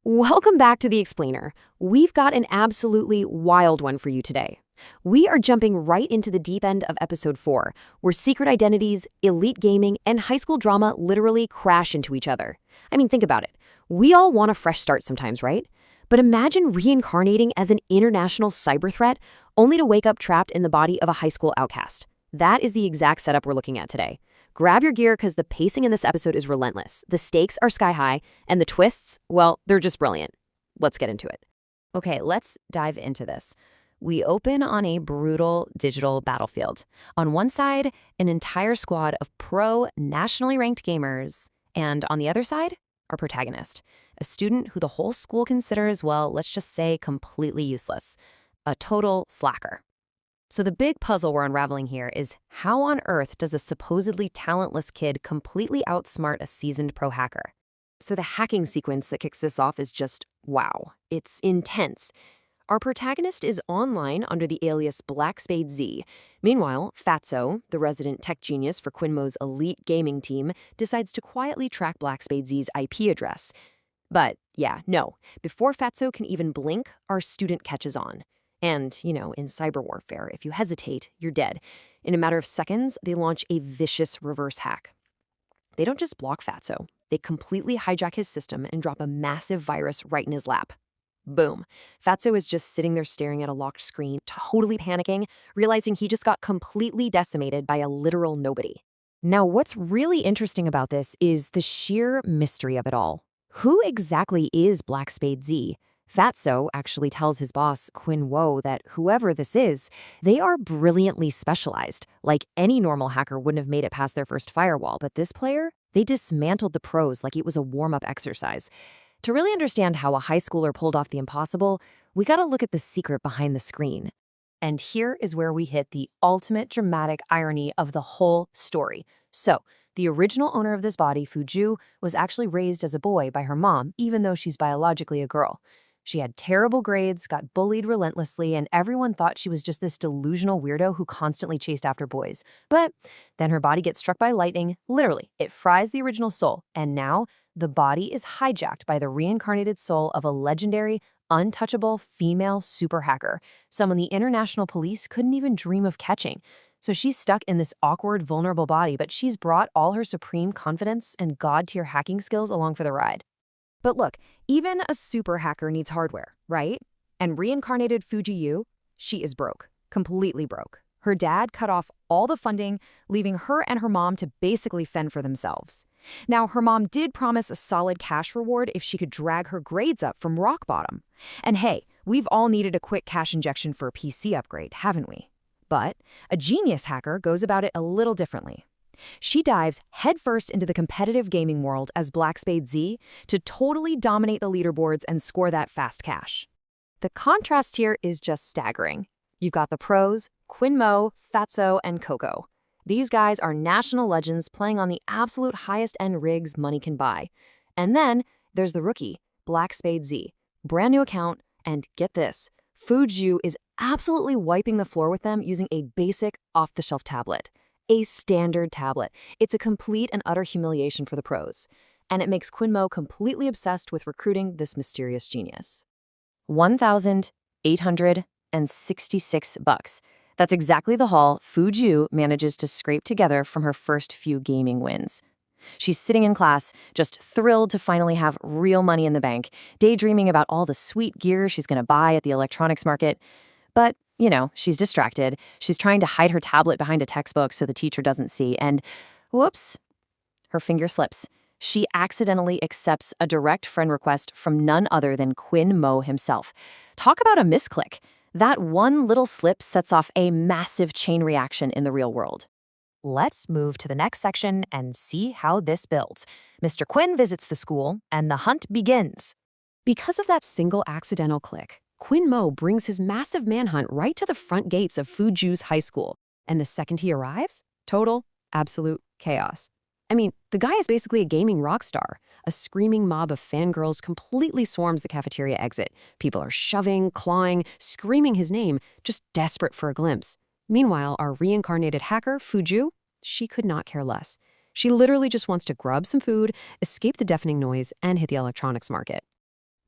Welcome back to The Explainer. We've got an absolutely wild one for you today. We are jumping right into the deep end of episode 4, where secret identities, elite gaming, and high school drama literally crash into each other. I mean, think about it. We all want a fresh start sometimes, right? But imagine reincarnating as an international cyber threat only to wake up trapped in the body of a high school outcast. That is the exact setup we're looking at today. Grab your gear because the pacing in this episode is relentless. The stakes are sky high, and the twists, well, they're just brilliant. Let's get into it. Okay, let's dive into this. We open on a brutal digital battlefield. On one side, an entire squad of pro, nationally ranked gamers. And on the other side, our protagonist, a student who the whole school considers, well, let's just say completely useless. A total slacker. So the big puzzle we're unraveling here is how on earth does a supposedly talentless kid completely outsmart a seasoned pro hacker? So the hacking sequence that kicks this off is just wow. It's intense. Our protagonist is online under the alias Black Spade Z. Meanwhile, Fatso, the resident tech genius for Quinmo's elite gaming team, decides to quietly track Black Spade Z's IP address. But yeah, no. Before Fatso can even blink, our student catches on. And, in cyber warfare, if you hesitate, you're dead. In a matter of seconds, they launch a vicious reverse hack. They don't just block Fatso. They completely hijack his system and drop a massive virus right in his lap. Boom. Fatso is just sitting there staring at a locked screen, totally panicking, realizing he just got completely decimated by a literal nobody. Now, what's really interesting about this is the sheer mystery of it all. Who exactly is Black Spade Z? Fatso actually tells his boss, Quinmo, that whoever this is, they are brilliantly specialized. Like any normal hacker wouldn't have made it past their first firewall, but this player, they dismantled the pros like it was a warm-up exercise. To really understand how a high schooler pulled off the impossible, we gotta look at the secret behind the screen. And here is where we hit the ultimate dramatic irony of the whole story. So, the original owner of this body, Fuju, was actually raised as a boy by her mom, even though she's biologically a girl. She had terrible grades, got bullied relentlessly, and everyone thought she was just this delusional weirdo who constantly chased after boys. But then her body gets struck by lightning, literally. It fries the original soul, and now the body is hijacked by the reincarnated soul of a legendary, untouchable female super hacker, someone the international police couldn't even dream of catching. So she's stuck in this awkward, vulnerable body, but she's brought all her supreme confidence and god-tier hacking skills along for the ride. But look, even a super hacker needs hardware, right? And reincarnated Fujiyu, she is broke, completely broke. Her dad cut off all the funding, leaving her and her mom to basically fend for themselves. Now, her mom did promise a solid cash reward if she could drag her grades up from rock bottom. And hey, we've all needed a quick cash injection for a PC upgrade, haven't we? But a genius hacker goes about it a little differently. She dives headfirst into the competitive gaming world as Black Spade Z to totally dominate the leaderboards and score that fast cash. The contrast here is just staggering. You've got the pros, Quinmo, Fatso, and Coco. These guys are national legends playing on the absolute highest-end rigs money can buy. And then there's the rookie, Black Spade Z. Brand new account, and get this, Fuju is absolutely wiping the floor with them using a basic off-the-shelf tablet. A standard tablet. It's a complete and utter humiliation for the pros. And it makes Quinmo completely obsessed with recruiting this mysterious genius. $1,866. That's exactly the haul Fuju manages to scrape together from her first few gaming wins. She's sitting in class, just thrilled to finally have real money in the bank, daydreaming about all the sweet gear she's going to buy at the electronics market. But she's distracted. She's trying to hide her tablet behind a textbook so the teacher doesn't see. And whoops, her finger slips. She accidentally accepts a direct friend request from none other than Quinmo himself. Talk about a misclick. That one little slip sets off a massive chain reaction in the real world. Let's move to the next section and see how this builds. Mr. Quinn visits the school, and the hunt begins. Because of that single accidental click, Quinmo brings his massive manhunt right to the front gates of Fuju's high school. And the second he arrives, total, absolute chaos. I mean, the guy is basically a gaming rock star. A screaming mob of fangirls completely swarms the cafeteria exit. People are shoving, clawing, screaming his name, just desperate for a glimpse. Meanwhile, our reincarnated hacker, Fuju, she could not care less. She literally just wants to grub some food, escape the deafening noise, and hit the electronics market.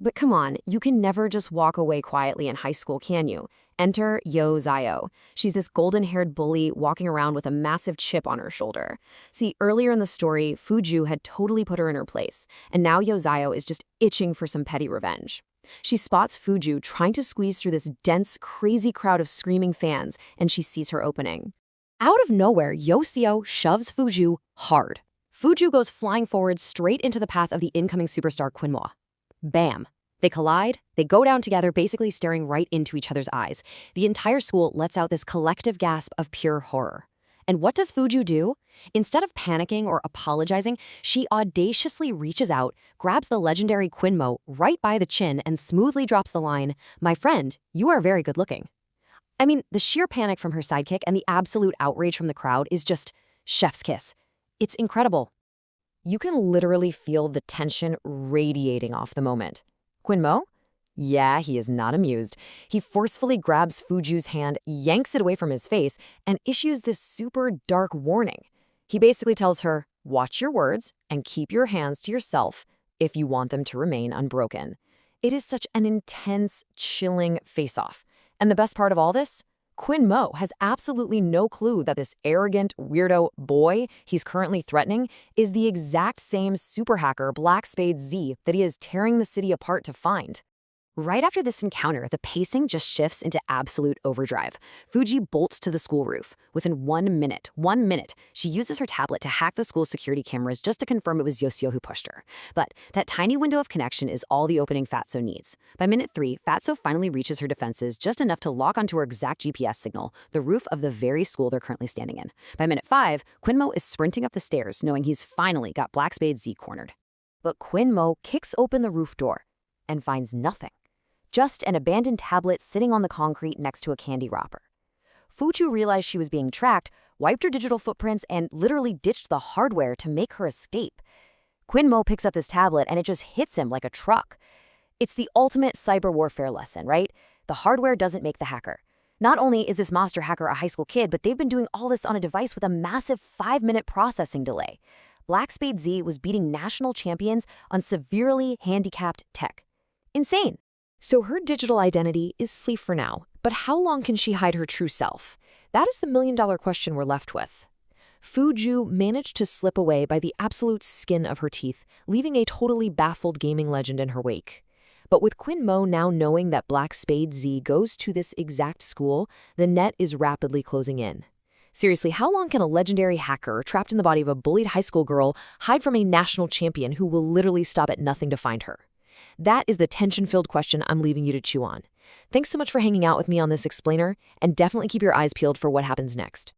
But come on, you can never just walk away quietly in high school, can you? Enter Yo Zio. She's this golden-haired bully walking around with a massive chip on her shoulder. See, earlier in the story, Fuju had totally put her in her place, and now Yo Zio is just itching for some petty revenge. She spots Fuju trying to squeeze through this dense, crazy crowd of screaming fans, and she sees her opening. Out of nowhere, Yosio shoves Fuju hard. Fuju goes flying forward straight into the path of the incoming superstar Quinmoa. Bam! They collide, they go down together, basically staring right into each other's eyes. The entire school lets out this collective gasp of pure horror. And what does Fuju do? Instead of panicking or apologizing, she audaciously reaches out, grabs the legendary Quinmo right by the chin, and smoothly drops the line, "My friend, you are very good looking." I mean, the sheer panic from her sidekick and the absolute outrage from the crowd is just chef's kiss. It's incredible. You can literally feel the tension radiating off the moment. Quinmo? Yeah, he is not amused. He forcefully grabs Fuju's hand, yanks it away from his face, and issues this super dark warning. He basically tells her, watch your words and keep your hands to yourself if you want them to remain unbroken. It is such an intense, chilling face-off. And the best part of all this? Quinmo has absolutely no clue that this arrogant, weirdo boy he's currently threatening is the exact same super hacker Black Spade Z that he is tearing the city apart to find. Right after this encounter, the pacing just shifts into absolute overdrive. Fuji bolts to the school roof. Within 1 minute, she uses her tablet to hack the school's security cameras just to confirm it was Yoshio who pushed her. But that tiny window of connection is all the opening Fatso needs. By minute 3, Fatso finally reaches her defenses just enough to lock onto her exact GPS signal, the roof of the very school they're currently standing in. By minute 5, Quinmo is sprinting up the stairs, knowing he's finally got Black Spade Z cornered. But Quinmo kicks open the roof door and finds nothing. Just an abandoned tablet sitting on the concrete next to a candy wrapper. Fuju realized she was being tracked, wiped her digital footprints, and literally ditched the hardware to make her escape. Quinmo picks up this tablet and it just hits him like a truck. It's the ultimate cyber warfare lesson, right? The hardware doesn't make the hacker. Not only is this monster hacker a high school kid, but they've been doing all this on a device with a massive 5-minute processing delay. Black Spade Z was beating national champions on severely handicapped tech. Insane. So her digital identity is safe for now, but how long can she hide her true self? That is the million-dollar question we're left with. Fuju managed to slip away by the absolute skin of her teeth, leaving a totally baffled gaming legend in her wake. But with Quinmo now knowing that Black Spade Z goes to this exact school, the net is rapidly closing in. Seriously, how long can a legendary hacker trapped in the body of a bullied high school girl hide from a national champion who will literally stop at nothing to find her? That is the tension-filled question I'm leaving you to chew on. Thanks so much for hanging out with me on this explainer, and definitely keep your eyes peeled for what happens next.